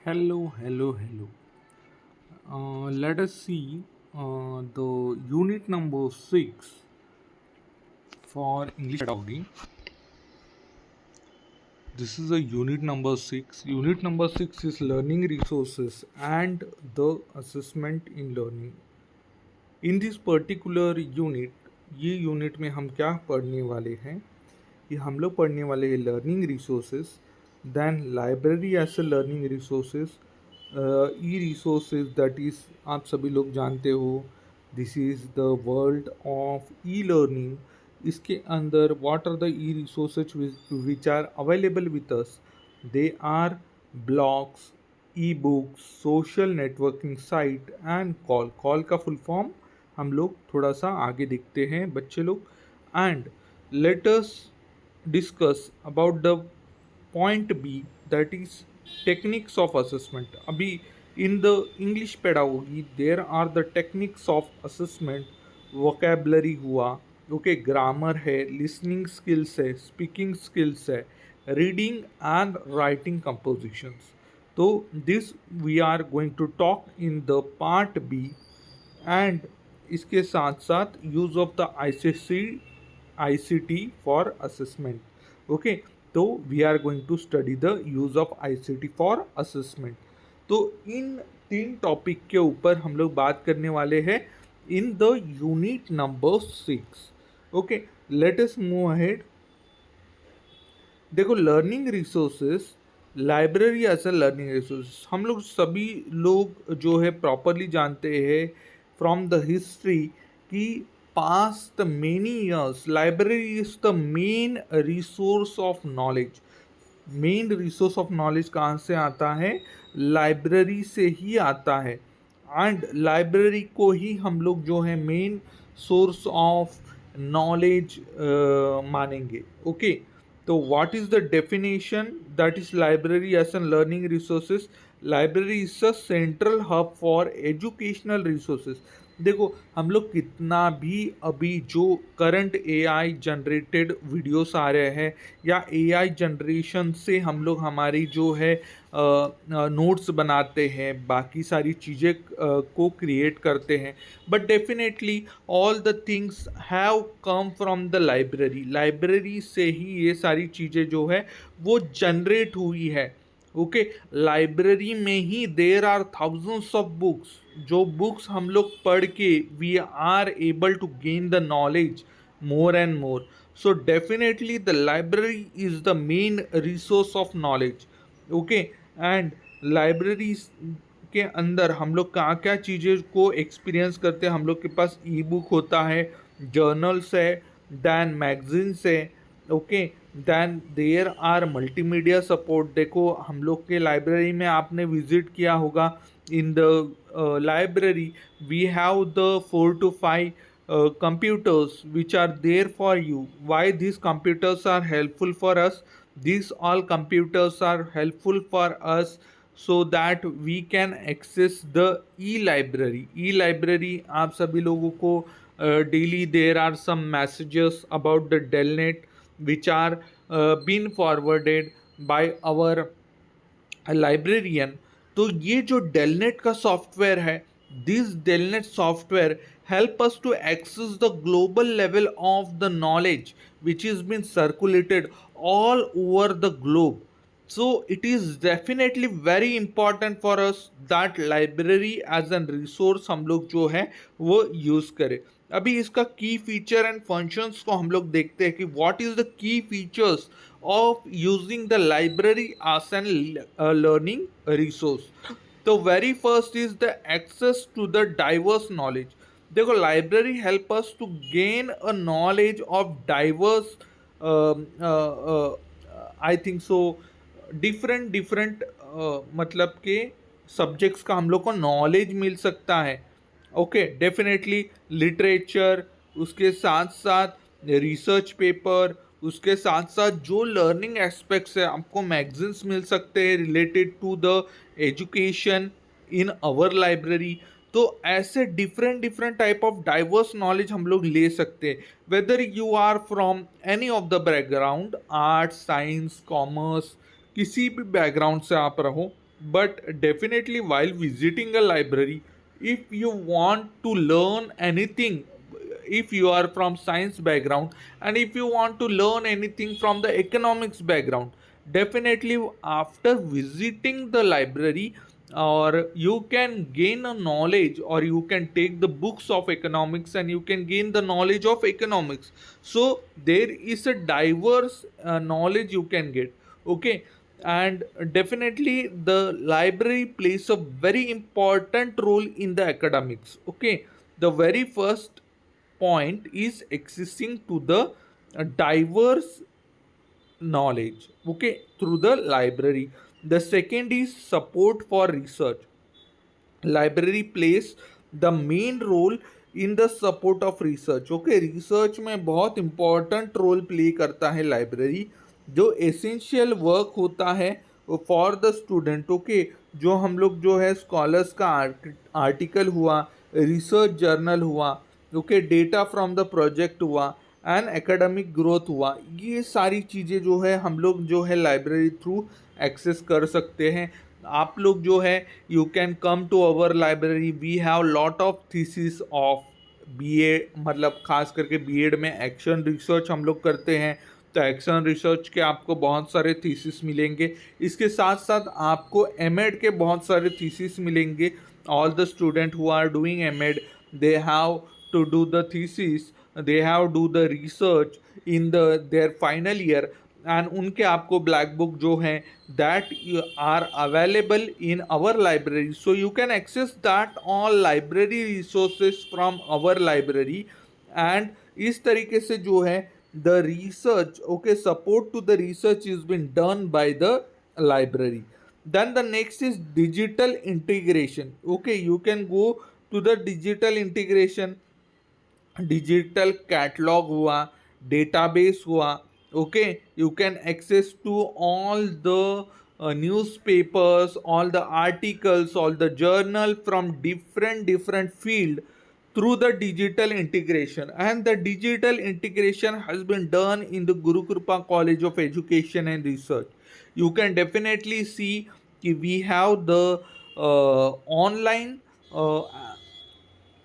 Hello. Let us see the unit number 6 for English pedagogy. This is a unit number 6. Unit number 6 is learning resources and the assessment in learning. In this particular unit, ये unit में हम क्या पढ़ने वाले हैं? ये हम लोग पढ़ने वाले हैं learning resources, then library as a learning resources, e resources that is आप सभी लोग जानते हो this is the world of e learning. इसके अंदर what are the e resources which are available with us? They are blogs, e books, social networking site and call का full form हम लोग थोड़ा सा आगे देखते हैं बच्चे लोग. And let us discuss about the point B, that is techniques of assessment. अभी in the English pedagogy there are the techniques of assessment. vocabulary हुआ, ओके, ग्रामर है, लिसनिंग स्किल्स है, स्पीकिंग स्किल्स है, रीडिंग एंड राइटिंग कंपोजिशंस. तो this we are going to talk in the part B. And इसके साथ साथ use of the ICT for assessment. Okay, तो we are going to study the use of ICT for assessment. तो इन तीन topic के ऊपर हम लोग बात करने वाले हैं in the unit number 6. Okay, let us move ahead. देखो, learning resources, library as a learning resource, हम लोग सभी लोग जो है प्रॉपरली जानते हैं फ्रॉम द हिस्ट्री कि past many years library is the main resource of knowledge. Main resource of knowledge कहाँ से आता है? लाइब्रेरी से ही आता है. एंड लाइब्रेरी को ही हम लोग जो है मेन सोर्स ऑफ नॉलेज मानेंगे. ओके, तो what is the definition that is library as an learning resources? Library is a central hub for educational resources. देखो, हम लोग कितना भी अभी जो करंट AI जनरेटेड वीडियोस आ रहे हैं या AI जनरेशन से हम लोग हमारी जो है नोट्स बनाते हैं, बाकी सारी चीज़ें को क्रिएट करते हैं, but definitely all the things have come from the library. Library से ही ये सारी चीज़ें जो है वो जनरेट हुई है. ओके, लाइब्रेरी में ही there are thousands of books. जो बुक्स हम लोग पढ़ के we are able to gain the knowledge more and more. So definitely the library is the main resource of knowledge. Okay, and library के अंदर हम लोग क्या क्या चीज़ें को एक्सपीरियंस करते हैं? हम लोग के पास ई बुक होता है, जर्नल्स है, दैन मैगजीन्स है. Okay, then there are multimedia support. देखो, हम लोग के लाइब्रेरी में आपने विजिट किया होगा. In the library we have the 4 to 5 computers which are there for you. Why these computers are helpful for us? These all computers are helpful for us so that we can access the e-library. E-library आप सभी लोगों को daily there are some messages about the Delnet which are been forwarded by our librarian. तो ये जो DELNET का software है, this DELNET software help us to access the global level of the knowledge which is been circulated all over the globe. So it is definitely very important for us that library as a resource हम लोग जो है वो use करें. अभी इसका की feature and functions को हम लोग देखते हैं कि what is the key features of using the library as an learning resource. तो very first is the access to the diverse knowledge. देखो, library help us to gain a knowledge of diverse, I think so, different मतलब के subjects का हम लोग को knowledge मिल सकता है. ओके, डेफिनेटली लिटरेचर, उसके साथ साथ रिसर्च पेपर, उसके साथ साथ जो लर्निंग एस्पेक्ट्स है आपको मैगजीन्स मिल सकते हैं related to the education in our library. तो ऐसे different type of diverse knowledge हम लोग ले सकते हैं, whether you are from any of the background, arts, science, commerce, किसी भी बैकग्राउंड से आप रहो. but definitely while visiting a library, if you want to learn anything, if you are from science background and if you want to learn anything from the economics background, definitely after visiting the library, or you can gain a knowledge, or you can take the books of economics and you can gain the knowledge of economics. So there is a diverse knowledge you can get. Okay. And definitely the library plays a very important role in the academics. Okay. The very first point is accessing to the diverse knowledge, okay, through the library. The second is support for research. Library plays the main role in the support of research. Okay, research में बहुत important role play करता है library. जो essential work होता है for the student, okay, जो हम लोग जो है स्कॉलर्स का आर्टिकल हुआ, रिसर्च जर्नल हुआ, okay, data from the project हुआ एंड एकेडमिक ग्रोथ हुआ, ये सारी चीज़ें जो है हम लोग जो है लाइब्रेरी थ्रू एक्सेस कर सकते हैं। आप लोग जो है you can come to our library, we have lot of thesis of BA, मतलब खास करके बीएड में एक्शन रिसर्च हम लोग करते हैं, तो एक्शन रिसर्च के आपको बहुत सारे थीसिस मिलेंगे। इसके साथ साथ आपको एमएड के बहुत सारे थीसिस मिलेंगे। All the student who are doing MEd, they have to do the thesis, they have do the research in the their final year, and उनके आपको ब्लैक बुक जो हैं that are available in our library, so you can access that all library resources from our library. And इस तरीके से जो है the research, okay, support to the research is been done by the library. Then the next is digital integration. Okay, you can go to the digital integration, digital catalogue हुआ, database हुआ, okay, you can access to all the newspapers, all the articles, all the journal from different field through the digital integration. And the digital integration has been done in the Guru Kripa College of Education and Research. You can definitely see we have the online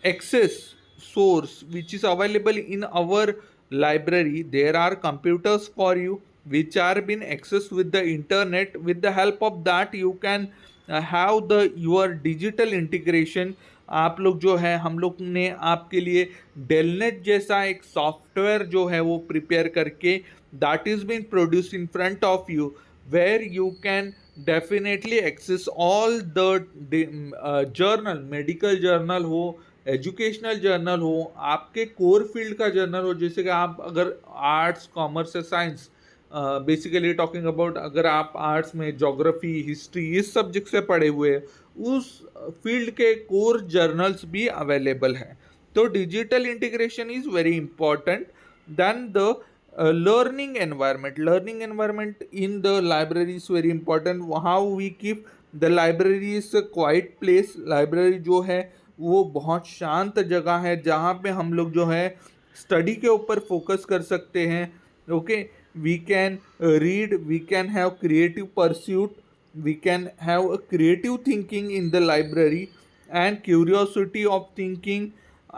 access source which is available in our library. There are computers for you which are been accessed with the internet. With the help of that you can have the your digital integration. आप लोग जो है, हम लोग ने आपके लिए DELNET जैसा एक सॉफ्टवेयर जो है वो प्रिपेयर करके that is been produce in front of you, where you can definitely access all the journal, medical journal हो, एजुकेशनल जर्नल हो, आपके कोर फील्ड का जर्नल हो, जैसे कि आप अगर आर्ट्स, कॉमर्स या साइंस, बेसिकली टॉकिंग अबाउट, अगर आप आर्ट्स में ज्योग्राफी, हिस्ट्री इस सब्जेक्ट से पढ़े हुए हैं, उस फील्ड के कोर जर्नल्स भी अवेलेबल हैं। तो digital integration is very important. Then the learning environment in the library is very important. How we keep the library is a quiet place. Library जो है वो बहुत शांत जगह है जहाँ पे हम लोग जो है स्टडी के ऊपर फोकस कर सकते हैं। Okay, we can read, we can have creative pursuit, we can have a creative thinking in the library, and curiosity of thinking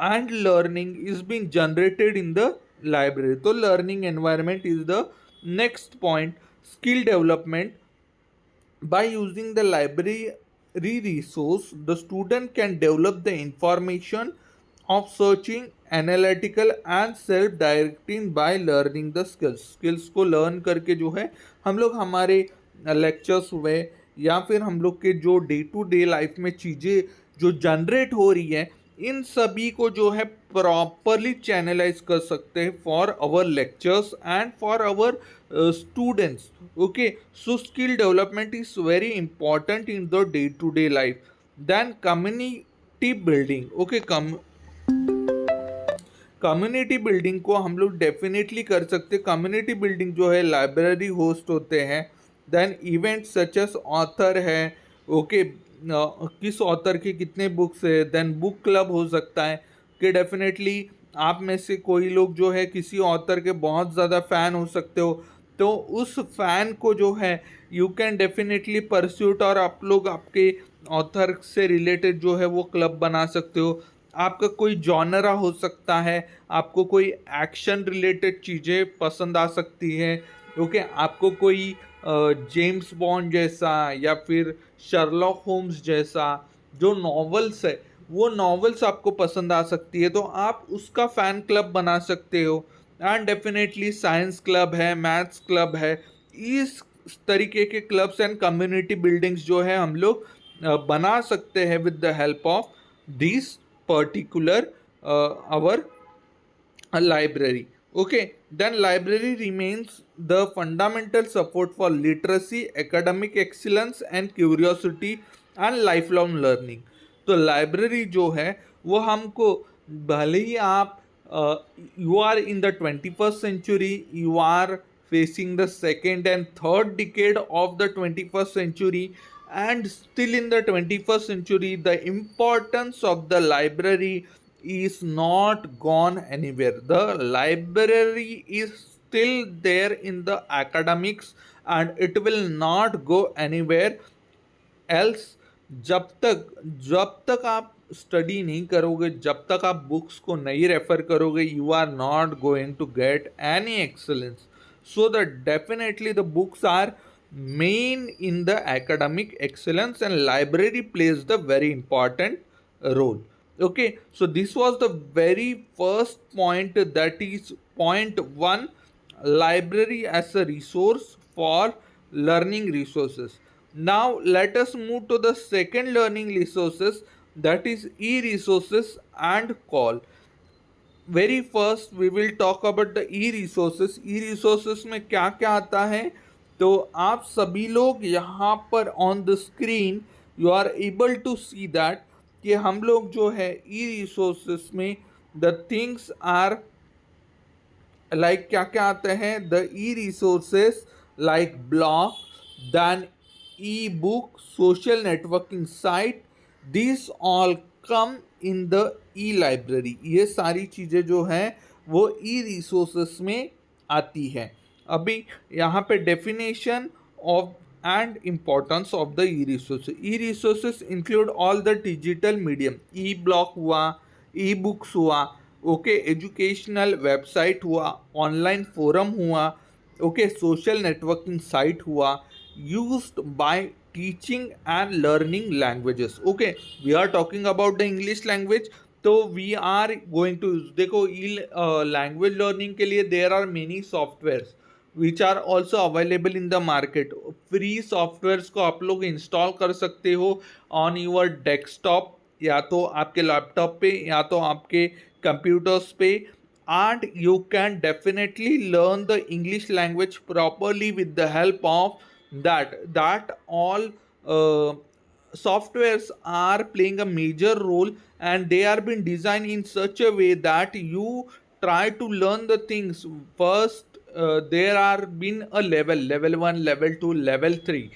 and learning is being generated in the library. So learning environment is the next point. Skill development. By using the library resource, the student can develop the information of searching, analytical and self directing by learning the skills को learn करके जो है हम लोग हमारे lectures हुए या फिर हम लोग के जो डे टू डे लाइफ में चीज़ें जो जनरेट हो रही है, इन सभी को जो है प्रॉपरली चैनलाइज कर सकते हैं for our lectures and for our students. Okay, so skill development is very important in the day to day life. Then community building. Okay, community building को हम लोग डेफिनेटली कर सकते हैं। कम्युनिटी बिल्डिंग जो है लाइब्रेरी होस्ट होते हैं। Then event such as author है, ओके, किस ऑथर के कितने बुक्स है। देन बुक क्लब हो सकता है कि डेफिनेटली आप में से कोई लोग जो है किसी ऑथर के बहुत ज़्यादा फ़ैन हो सकते हो, तो उस फैन को जो है यू कैन डेफिनेटली परस्यूट, और आप लोग आपके ऑथर से रिलेटेड जो है वो क्लब बना सकते हो। आपका कोई जॉनरा हो सकता है, आपको कोई एक्शन रिलेटेड चीज़ें पसंद आ सकती है। ओके, आपको कोई जेम्स बॉन्ड जैसा या फिर शर्लॉक होम्स जैसा जो नॉवेल्स है, वो नॉवेल्स आपको पसंद आ सकती है, तो आप उसका फ़ैन क्लब बना सकते हो। एंड डेफिनेटली साइंस क्लब है, मैथ्स क्लब है, इस तरीके के क्लब्स एंड कम्युनिटी बिल्डिंग्स जो है हम लोग बना सकते हैं with the help of this particular our a library. Okay, then library remains the fundamental support for literacy, academic excellence and curiosity and lifelong learning. तो लाइब्रेरी जो है वो हमको, भले ही आप you are in the 21st century, you are facing the second and third decade of the 21st century, and still in the 21st century the importance of the library is not gone anywhere. The library is still there in the academics and it will not go anywhere else. जब तक जब तक आप study नहीं करोगे, जब तक आप बुक्स को नहीं रेफर करोगे, you are not going to get any excellence. So that definitely the books are main in the academic excellence and library plays the very important role. Okay, so this was the very first point, that is point 1, library as a resource for learning resources. Now let us move to the second learning resources, that is e-resources and call. Very first we will talk about the e resources. E resources में क्या क्या आता है, तो आप सभी लोग यहाँ पर on the screen you are able to see that कि हम लोग जो है ई रिसोर्सेस में द थिंग्स आर लाइक क्या क्या आते हैं. The e resources like blog, then e book, social networking site, this all come in the e library. ये सारी चीज़ें जो हैं वो ई रिसोर्सेस में आती हैं. अभी यहाँ पे definition of and importance of the e resources. E resources include all the digital medium. E block हुआ, ई बुक्स हुआ, ओके, एजुकेशनल वेबसाइट हुआ, ऑनलाइन फोरम हुआ, ओके, सोशल नेटवर्किंग साइट हुआ, used by teaching and learning languages. Okay, we are talking about the English language, तो we are going to, देखो language learning के लिए there are many softwares which are also available in the market. Free softwares को आप लोग install कर सकते हो ऑन यूर डेस्कटॉप, या तो आपके लैपटॉप पे या तो आपके कंप्यूटर्स पे, and you can definitely learn the English language properly with the help of that all softwares are playing a major role, and they are being designed in such a way that you try to learn the things first. There are been a level 1, level 2, level 3,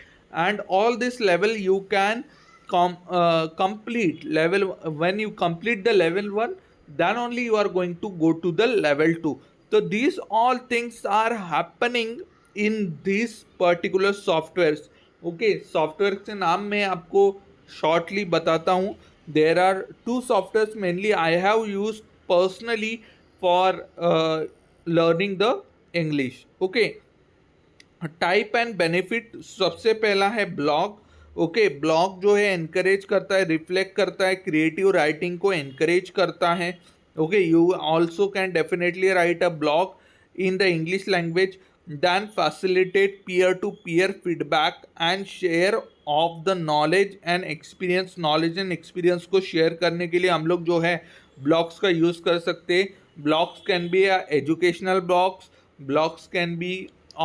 and all this level you can complete level. When you complete the level 1, then only you are going to go to the level 2. So these all things are happening in these particular softwares. Okay, software के नाम मैं आपको shortly बताता हूँ. There are two softwares mainly I have use personally for learning the English. Okay, type and benefit, सबसे पहला है blog. Okay, blog जो है एनकरेज करता है, रिफ्लेक्ट करता है, क्रिएटिव राइटिंग को एनकरेज करता है. Okay, you also can definitely write a blog in the English language. Then facilitate peer to peer feedback and share of the knowledge and experience. Knowledge and experience को share करने के लिए हम लोग जो है ब्लॉग्स का यूज़ कर सकते हैं. Blogs can be educational blogs, blogs can be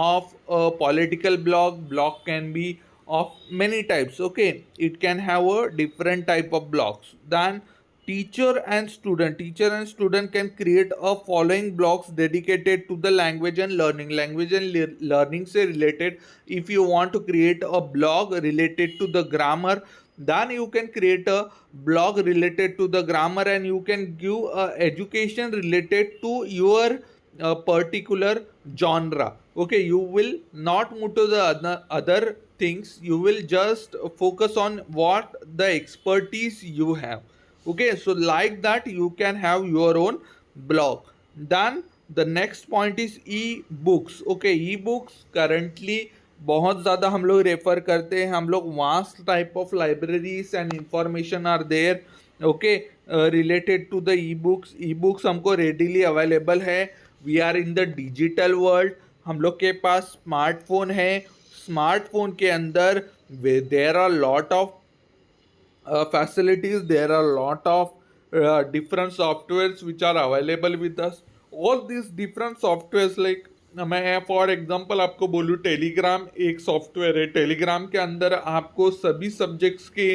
of a political blog can be of many types. Okay, it can have a different type of blogs. Then teacher and student can create a following blogs dedicated to the language and learning से related. If you want to create a blog related to the grammar, then you can create a blog related to the grammar, and you can give education related to your a particular genre. Okay, you will not move to the other things, you will just focus on what the expertise you have. Okay, so like that you can have your own blog. Then the next point is e-books. Okay, e-books currently बहुत ज़्यादा हम लोग refer करते हैं, हम लोग vast type of libraries and information are there. Okay, related to the e books हमको readily available है। We are in the digital world, हम लोग के पास स्मार्टफोन है, स्मार्टफोन के अंदर there are lot of facilities, there are a lot of different softwares which are available with us. All these different softwares like मैं for example आपको बोलूँ, टेलीग्राम एक सॉफ्टवेयर है। टेलीग्राम के अंदर आपको सभी सब्जेक्ट्स के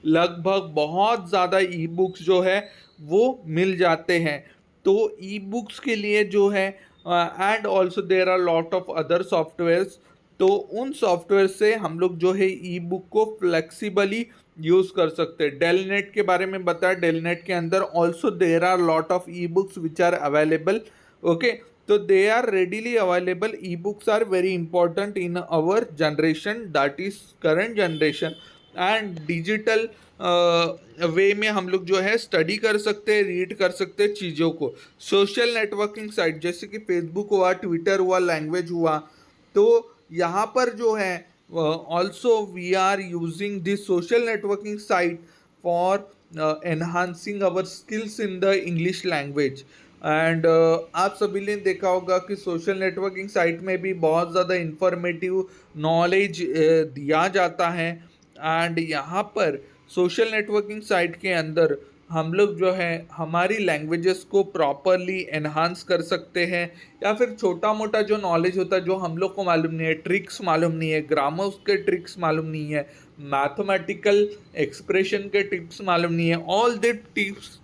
लगभग बहुत ज़्यादा ई बुक्स जो है वो मिल जाते हैं। तो ई बुक्स के लिए जो है and also there are lot of other softwares, तो उन सॉफ्टवेयर से हम लोग जो है ई बुक को फ्लेक्सिबली यूज़ कर सकते हैं। डेल नेट के बारे में बताया, डेल नेट के अंदर also there are lot of e books which are available. Okay, तो they are readily available. E books are very important in our generation, that is current generation. And digital way में हम लोग जो है study कर सकते हैं, read कर सकते हैं चीज़ों को। सोशल नेटवर्किंग साइट जैसे कि फेसबुक हुआ, ट्विटर हुआ, लैंग्वेज हुआ, तो यहाँ पर जो है also we are using this social networking site for enhancing our skills in the English language. And आप सभी ने देखा होगा कि सोशल नेटवर्किंग साइट में भी बहुत ज़्यादा इंफॉर्मेटिव नॉलेज दिया जाता है। एंड यहाँ पर सोशल नेटवर्किंग साइट के अंदर हम लोग जो है हमारी लैंग्वेजेस को प्रॉपरली एनहांस कर सकते हैं, या फिर छोटा मोटा जो नॉलेज होता है जो हम लोग को मालूम नहीं है, ट्रिक्स मालूम नहीं है, ग्रामर के ट्रिक्स मालूम नहीं है, मैथमेटिकल एक्सप्रेशन के टिप्स मालूम नहीं है, all the tips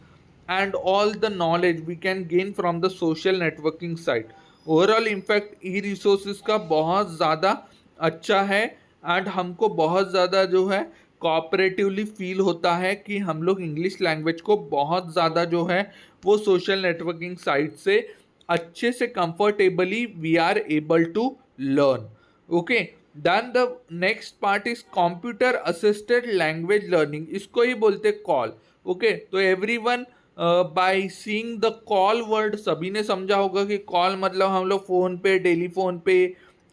and all the knowledge we can gain from the social networking site. Overall impact E resources का बहुत ज़्यादा अच्छा है एंड हमको बहुत ज़्यादा जो है कोऑपरेटिवली फील होता है कि हम लोग इंग्लिश लैंग्वेज को बहुत ज़्यादा जो है वो सोशल नेटवर्किंग साइट से अच्छे से comfortably we are able to learn. Okay, then the next part is computer assisted language learning, इसको ही बोलते कॉल। ओके, तो everyone by seeing the CALL word, सभी ने समझा होगा कि कॉल मतलब हम लोग फ़ोन पे, टेलीफोन पे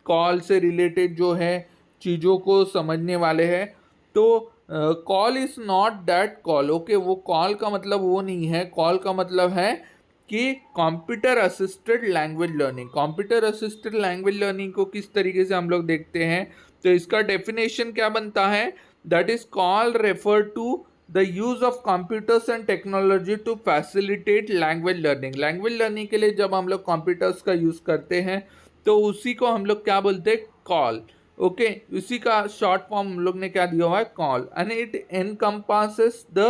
कॉल से रिलेटेड जो है चीज़ों को समझने वाले हैं। तो call is not that call. Okay, वो कॉल का मतलब वो नहीं है, कॉल का मतलब है कि computer assisted language learning. Computer assisted language learning को किस तरीके से हम लोग देखते हैं, तो इसका डेफिनेशन क्या बनता है, that is CALL refer to the use of computers and technology to facilitate language learning. Language learning के लिए जब हम लोग कंप्यूटर्स का यूज़ करते हैं तो उसी को हम लोग क्या बोलते हैं, कॉल। ओके, उसी का शॉर्ट फॉर्म हम लोग ने क्या दिया हुआ है, call. And it encompasses the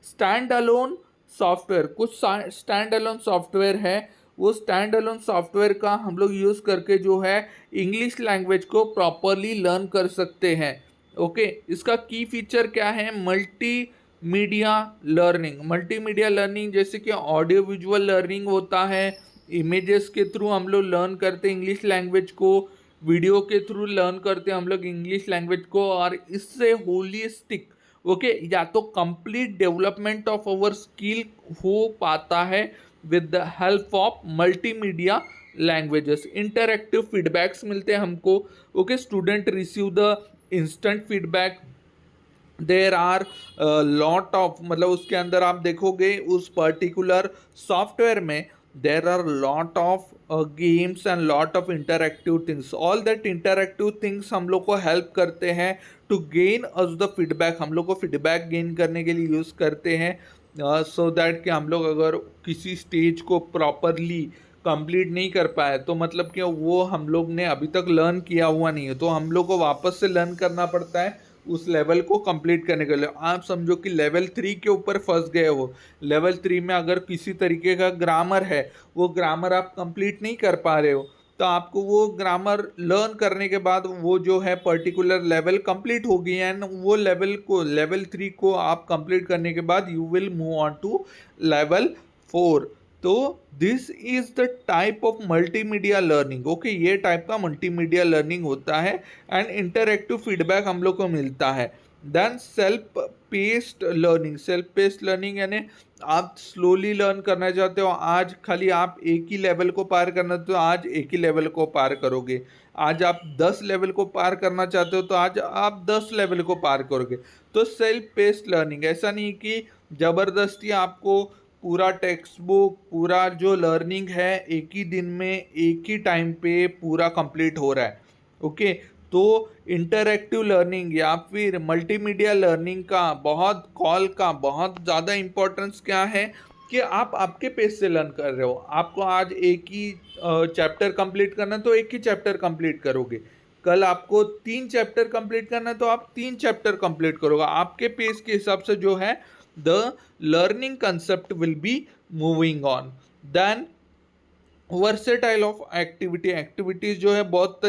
stand alone software. कुछ स्टैंड अलोन सॉफ्टवेयर है, वो स्टैंड अलोन सॉफ्टवेयर का हम लोग यूज़ करके जो है इंग्लिश लैंग्वेज को प्रॉपरली लर्न कर सकते हैं। ओके, इसका की फीचर क्या है, multi media learning. Multi media learning जैसे कि ऑडियो विजुअल लर्निंग होता है, इमेजेस के थ्रू हम लोग लर्न करते हैं इंग्लिश लैंग्वेज को, वीडियो के थ्रू लर्न करते हैं हम लोग इंग्लिश लैंग्वेज को, और इससे होलिस्टिक ओके या तो complete development of our skill हो पाता है with the help of multimedia languages. Interactive feedbacks मिलते हैं हमको। Okay, student receive the instant feedback. There are lot of, मतलब उसके अंदर आप देखोगे उस पर्टिकुलर सॉफ्टवेयर में there are lot of games and lot of interactive things. All that interactive things हम लोग को हेल्प करते हैं to gain us the feedback. हम लोग को फीडबैक गेन करने के लिए यूज़ करते हैं सो दैट कि हम लोग अगर किसी स्टेज को प्रॉपरली कंप्लीट नहीं कर पाए तो मतलब कि वो हम लोग ने अभी तक लर्न किया हुआ नहीं है, तो हम लोग को वापस से लर्न करना पड़ता है उस लेवल को कंप्लीट करने के लिए। आप समझो कि लेवल 3 के ऊपर फंस गए हो, लेवल 3 में अगर किसी तरीके का ग्रामर है, वो ग्रामर आप कंप्लीट नहीं कर पा रहे हो, तो आपको वो ग्रामर लर्न करने के बाद वो जो है पर्टिकुलर लेवल कंप्लीट होगी, एंड वो लेवल 3 को आप कंप्लीट करने के बाद you will move on to level 4। तो this is the type of multimedia learning. Okay, ये टाइप का मल्टीमीडिया लर्निंग होता है एंड इंटरएक्टिव फीडबैक हम लोग को मिलता है। Then self paced learning, self paced learning यानी आप स्लोली लर्न करना चाहते हो, आज खाली आप एक ही लेवल को पार करना, तो आज एक ही लेवल को पार करोगे। आज आप 10 लेवल को पार करना चाहते हो तो आज आप 10 लेवल को पार करोगे। तो सेल्फ पेस्ड लर्निंग, ऐसा नहीं कि ज़बरदस्ती आपको पूरा टेक्स्ट बुक, पूरा जो लर्निंग है एक ही दिन में एक ही टाइम पे पूरा कंप्लीट हो रहा है। ओके, तो इंटरएक्टिव लर्निंग या फिर मल्टीमीडिया लर्निंग का बहुत ज़्यादा इम्पोर्टेंस क्या है कि आप आपके पेस से लर्न कर रहे हो। आपको आज एक ही चैप्टर कंप्लीट करना है तो एक ही चैप्टर कंप्लीट करोगे, कल आपको 3 चैप्टर कंप्लीट करना है तो आप 3 चैप्टर कंप्लीट करोगे। आपके पेस के हिसाब से जो है the learning concept will be moving on. Then versatile of activity, activities जो है बहुत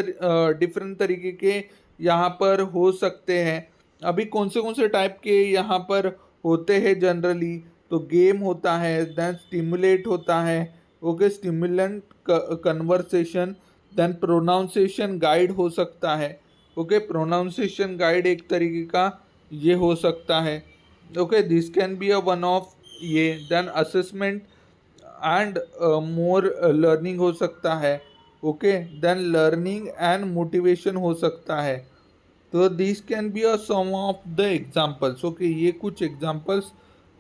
डिफरेंट तरीके के यहाँ पर हो सकते हैं। अभी कौन से टाइप के यहाँ पर होते हैं जनरली, तो गेम होता है, देन स्टिमुलेट होता है, okay, stimulant conversation, then pronunciation guide हो सकता है। ओके, प्रोनाउंसिएशन गाइड एक तरीके का ये हो सकता है। Okay, this can be a one of ये। Then assessment and more learning हो सकता है। Okay, then learning and motivation हो सकता है। तो this can be a some of the examples. Okay, ये कुछ एग्जाम्पल्स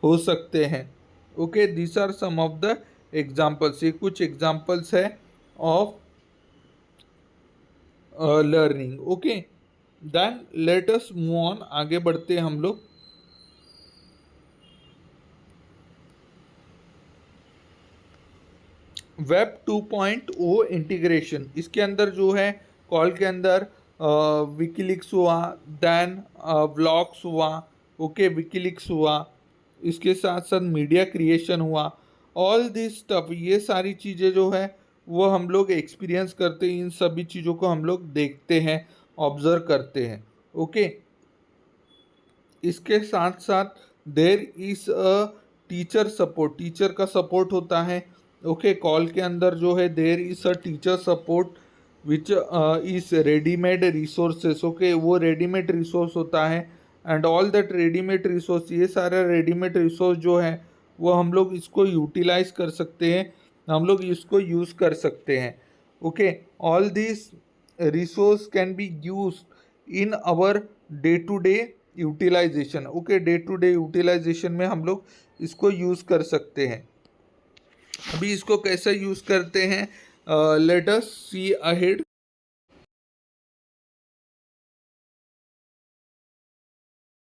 हो सकते हैं। Okay, this are some of the examples, ये कुछ एग्जाम्पल्स है of learning. Okay, then let us move on, आगे बढ़ते हैं हम लोग। वेब 2.0 इंटीग्रेशन, इसके अंदर जो है कॉल के अंदर विकीलिक्स हुआ, देन व्लॉग्स हुआ। ओके, विकीलिक्स हुआ, इसके साथ साथ मीडिया क्रिएशन हुआ। ऑल दिस स्टफ, ये सारी चीज़ें जो है वो हम लोग एक्सपीरियंस करते हैं, इन सभी चीज़ों को हम लोग देखते हैं, ऑब्जर्व करते हैं। ओके, इसके साथ साथ there is a teacher support, teacher का सपोर्ट होता है। ओके, कॉल के अंदर जो है there is a teacher support which is readymade resources. Okay, वो रेडीमेड रिसोर्स होता है and all that readymade resource, ये सारा रेडीमेड रिसोर्स जो है वो हम लोग इसको यूटिलाइज कर सकते हैं, हम लोग इसको यूज़ कर सकते हैं। Okay, all this resource can be use in our day to day utilization. Okay, day to day utilization में हम लोग इसको यूज़ कर सकते हैं। अभी इसको कैसे यूज़ करते हैं, लेट अस सी अहेड।